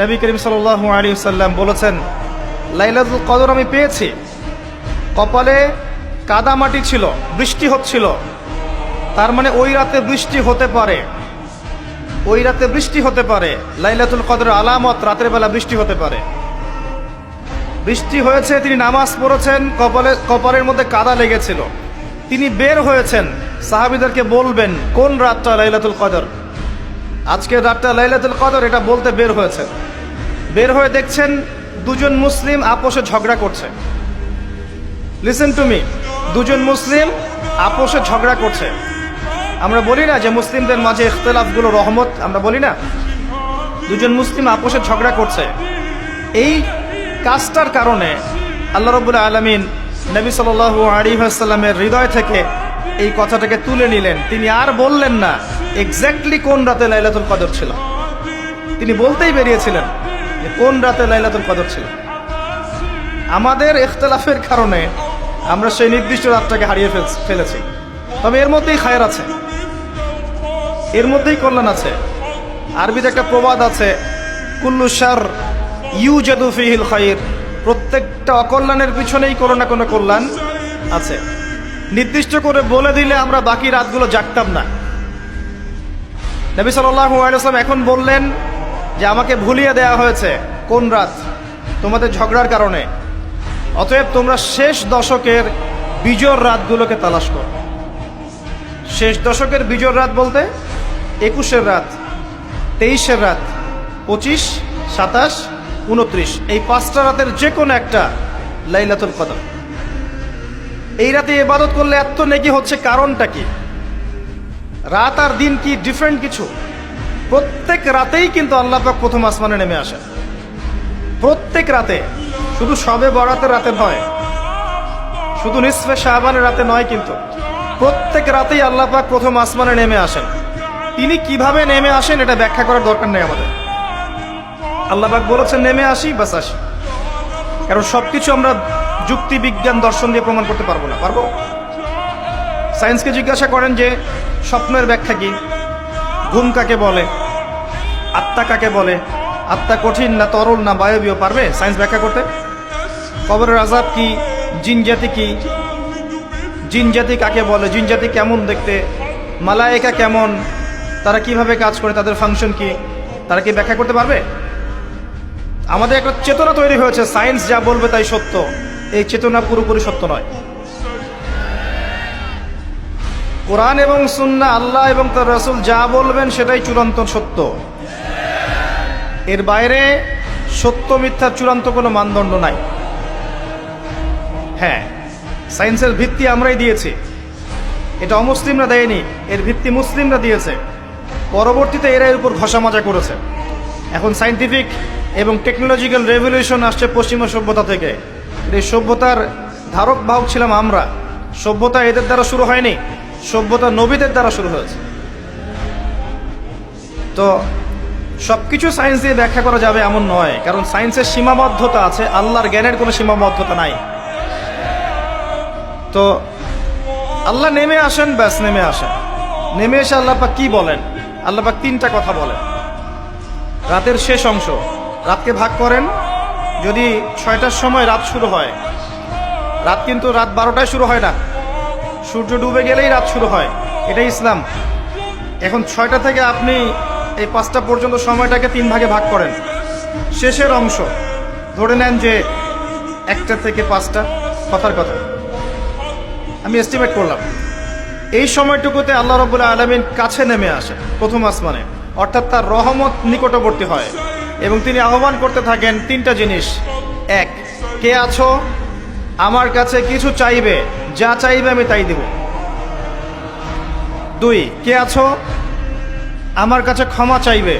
নবী করিম সাল্লাল্লাহু আলাইহি ওয়াসাল্লাম বলেছেন, লাইলাতুল কদর আমি পেয়েছি, কপালে কাদামাটি ছিল, বৃষ্টি হচ্ছিল, তার মানে ওই রাতে বৃষ্টি হতে পারে, ওই রাতে বৃষ্টি হতে পারে। লাইলাতুল কদরের আলামত রাতের বেলা বৃষ্টি হতে পারে। বৃষ্টি হয়েছে, তিনি নামাজ পড়েছেন, কপালের মধ্যে কাদা লেগেছিল, তিনি বের হয়েছেন, সাহাবীদেরকে বলবেন কোন রাতটা লাইলাতুল কদর, আজকের রাতটা লাইলাতুল কদর, এটা বলতে বের হয়েছে। বের হয়ে দেখছেন দুজন মুসলিম আপোষে ঝগড়া করছে। লিসেন টু মি, দুজন মুসলিম আপোষে ঝগড়া করছে। আমরা বলি না যে মুসলিমদের মাঝে ইখতিলাফগুলো রহমত, আমরা বলি না? দুজন মুসলিম আপোষে ঝগড়া করছে। এই কাজটার কারণে আল্লাহ রাব্বুল আলামিন নবী সাল্লাল্লাহু আলাইহি ওয়াসাল্লামের হৃদয় থেকে এই কথাটাকে তুলে নিলেন। তিনি আর বললেন না এক্স্যাক্টলি কোন রাতে লাইলাতুল কদর ছিল, তিনি বলতেই বেরিয়েছিলেন যে কোন রাতে লাইলাতুল কদর ছিল। আমাদের ইখতিলাফের কারণে আমরা সেই নির্দিষ্ট রাতটাকে হারিয়ে ফেলেছি। তবে এর মধ্যেই খায়ের আছে, এর মধ্যেই কল্যাণ আছে। আরবিতে একটা প্রবাদ আছে, কুল্লু শার ইউজাদু ফিহিল খায়র, প্রত্যেকটা অকল্যাণের পিছনেই কোনো না কোনো কল্যাণ আছে। নির্দিষ্ট করে বলে দিলে আমরা বাকি রাতগুলো জাগতাম না। নবী সাল্লাল্লাহু আলাইহি ওয়াসাল্লাম এখন বললেন যে আমাকে ভুলিয়ে দেয়া হয়েছে কোন রাত, তোমাদের ঝগড়ার কারণে। অতএব তোমরা শেষ দশকের বিজোড় রাতগুলোকে তালাশ করো। শেষ দশকের বিজোড় রাত বলতে 21-এর রাত, 23-এর রাত, 25, 27, 29, এই 5টা রাতের যে কোনো একটা লাইলাতুল কদর। এই রাতে ইবাদত করলে এত নেকি হচ্ছে, কারণটা কি? রাত আর দিন কি ডিফারেন্ট কিছু? প্রত্যেক রাতেই কিন্তু আল্লাহ পাক প্রথম আসমানে নেমে আসেন, প্রত্যেক রাতে, শুধু শবে বরাতের রাতে নয়, শুধু নিসফে শাবানের রাতে নয়, কিন্তু প্রত্যেক রাতেই আল্লাহ পাক প্রথম আসমানে নেমে আসেন। তিনি কিভাবে নেমে আসেন এটা ব্যাখ্যা করার দরকার নেই আমাদের। আল্লাহ পাক বলেছেন নেমে আসি, বাস আসি। কারণ সবকিছু আমরা যুক্তি, বিজ্ঞান, দর্শন দিয়ে প্রমাণ করতে পারবো না। পারবো? সায়েন্সকে জিজ্ঞাসা করেন যে স্বপ্নের ব্যাখ্যা কি, ঘুম কাকে বলে, আত্মা কাকে বলে, আত্মা কঠিন না তরল না বায়বীয়, পারবে সায়েন্স ব্যাখ্যা করতে? কবরের আযাব কি, জিন জাতি কি, জিন জাতি কাকে বলে, জিন জাতি কেমন দেখতে, মালায়েকা কেমন, তারা কিভাবে কাজ করে, তাদের ফাংশন কি, তারা কি ব্যাখ্যা করতে পারবে? আমাদের একটা চেতনা তৈরি হয়েছে, সায়েন্স যা বলবে তাই সত্য। এই চেতনা পুরোপুরি সত্য নয়। কোরআন এবং সুন্নাহ, আল্লাহ এবং তার রাসূল যা বলবেন সেটাই চূড়ান্ত সত্য। এর বাইরে সত্য মিথ্যার চূড়ান্ত কোনো মানদণ্ড নাই। হ্যাঁ, সায়েন্সের ভিত্তি আমরাই দিয়েছি, এটা অমুসলিমরা দেয়নি, এর ভিত্তি মুসলিমরা দিয়েছে। পরবর্তীতে এরা এর উপর ঘষা মাজা করেছে। এখন সায়েন্টিফিক এবং টেকনোলজিক্যাল রেভলিউশন আসছে পশ্চিমা সভ্যতা থেকে। এই সভ্যতার ধারক বাহক ছিলাম আমরা। সভ্যতা এদের দ্বারা শুরু হয়নি, সভ্যতা নবীদের দ্বারা শুরু হয়েছে। তো সবকিছু সায়েন্স দিয়ে ব্যাখ্যা করা যাবে এমন নয়, কারণ সায়েন্সের সীমাবদ্ধতা আছে, আল্লাহর জ্ঞানের কোনো সীমাবদ্ধতা নাই। তো আল্লাহ নেমে আসেন, ব্যাস নেমে আসেন। নেমে এসে আল্লাহ পাক কি বলেন? আল্লাহ পাক 3টা কথা বলেন। রাতের শেষ অংশ, রাতকে ভাগ করেন। যদি 6টার সময় রাত শুরু হয়, রাত কিন্তু রাত 12টায় শুরু হয় না, সূর্য ডুবে গেলেই রাত শুরু হয়, এটাই ইসলাম। এখন 6টা থেকে আপনি এই 5টা পর্যন্ত সময়টাকে 3 ভাগে ভাগ করেন। শেষের অংশ ধরে নেন যে 1টা থেকে 5টা, কথার কথা আমি এস্টিমেট করলাম। এই সময়টুকুতে আল্লাহ রাব্বুল আলামিন কাছে নেমে আসে প্রথম আসমানে, অর্থাৎ তার রহমত নিকটবর্তী হয় এবং তিনি আহ্বান করতে থাকেন 3টা জিনিস। 1, কে আছো? আমার কাছে কিছু চাইবে, যা চাইবে আমি তাই দেব। 2, কে আছো? আমার কাছে ক্ষমা চাইবে,